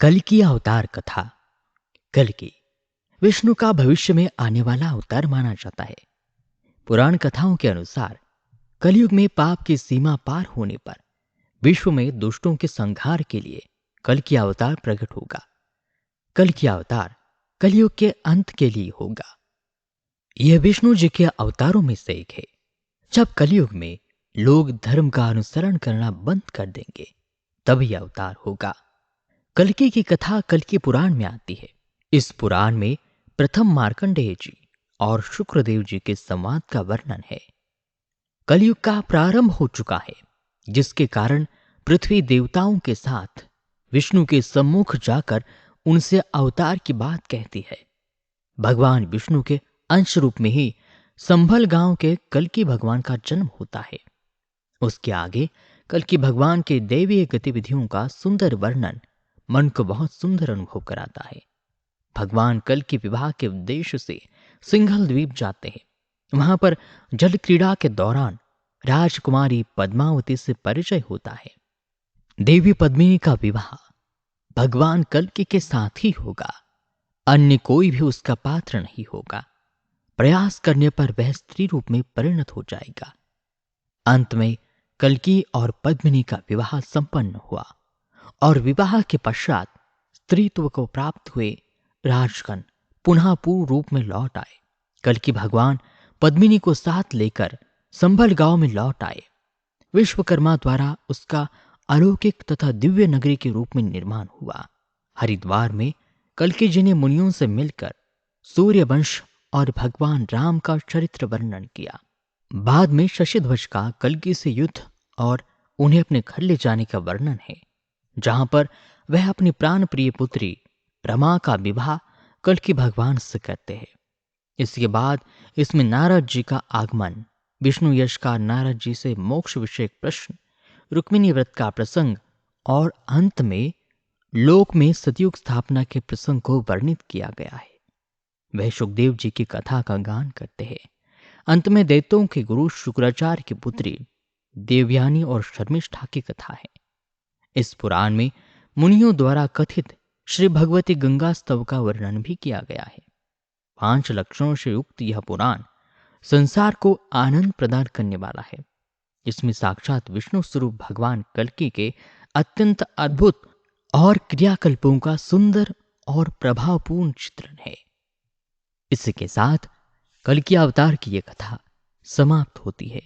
कल की अवतार कथा। कल की विष्णु का भविष्य में आने वाला अवतार माना जाता है। पुराण कथाओं के अनुसार कलयुग में पाप की सीमा पार होने पर विश्व में दुष्टों के संहार के लिए कल की अवतार प्रकट होगा। कल की अवतार कलयुग के अंत के लिए होगा। यह विष्णु जी के अवतारों में से एक है। जब कलयुग में लोग धर्म का अनुसरण करना बंद कर देंगे तब यह अवतार होगा। कल्कि की कथा कल्कि पुराण में आती है। इस पुराण में प्रथम मार्कंडेय जी और शुक्रदेव जी के संवाद का वर्णन है। कलयुग का प्रारंभ हो चुका है, जिसके कारण पृथ्वी देवताओं के साथ विष्णु के सम्मुख जाकर उनसे अवतार की बात कहती है। भगवान विष्णु के अंश रूप में ही संभल गांव के कल्कि भगवान का जन्म होता है। उसके आगे कल्कि भगवान के दैवीय गतिविधियों का सुंदर वर्णन मन को बहुत सुंदर अनुभव कराता है। भगवान कल के विवाह के उद्देश्य से सिंघल द्वीप जाते हैं। वहां पर जल क्रीड़ा के दौरान राजकुमारी पद्मावती से परिचय होता है। देवी पद्मिनी का विवाह भगवान कल्कि के साथ ही होगा। अन्य कोई भी उसका पात्र नहीं होगा। प्रयास करने पर वह स्त्री रूप में परिणत हो जाएगा। अंत में कल्कि और पद्मिनी का विवाह संपन्न हुआ और विवाह के पश्चात स्त्रीत्व को प्राप्त हुए राजगण पुनः पूर्ण रूप में लौट आए। कल्कि भगवान पद्मिनी को साथ लेकर संभल गांव में लौट आए। विश्वकर्मा द्वारा उसका अलौकिक तथा दिव्य नगरी के रूप में निर्माण हुआ। हरिद्वार में कल्कि जी ने मुनियों से मिलकर सूर्यवंश और भगवान राम का चरित्र वर्णन किया। बाद में शशिध्वज का कल्कि से युद्ध और उन्हें अपने घर ले जाने का वर्णन है, जहां पर वह अपनी प्राण प्रिय पुत्री रमा का विवाह कल्कि भगवान से करते हैं। इसके बाद इसमें नारद जी का आगमन, विष्णु यश का नारद जी से मोक्ष विषयक प्रश्न, रुक्मिणी व्रत का प्रसंग और अंत में लोक में सतयुग स्थापना के प्रसंग को वर्णित किया गया है। वह सुखदेव जी की कथा का गान करते हैं। अंत में दैत्यों के गुरु शुक्राचार्य की पुत्री देवयानी और शर्मिष्ठा की कथा है। इस पुराण में मुनियों द्वारा कथित श्री भगवती गंगा स्तव का वर्णन भी किया गया है। 5 लक्षणों से युक्त यह पुराण संसार को आनंद प्रदान करने वाला है। इसमें साक्षात विष्णु स्वरूप भगवान कल्कि के अत्यंत अद्भुत और क्रियाकल्पों का सुंदर और प्रभावपूर्ण चित्रण है। इसी के साथ कल्कि अवतार की यह कथा समाप्त होती है।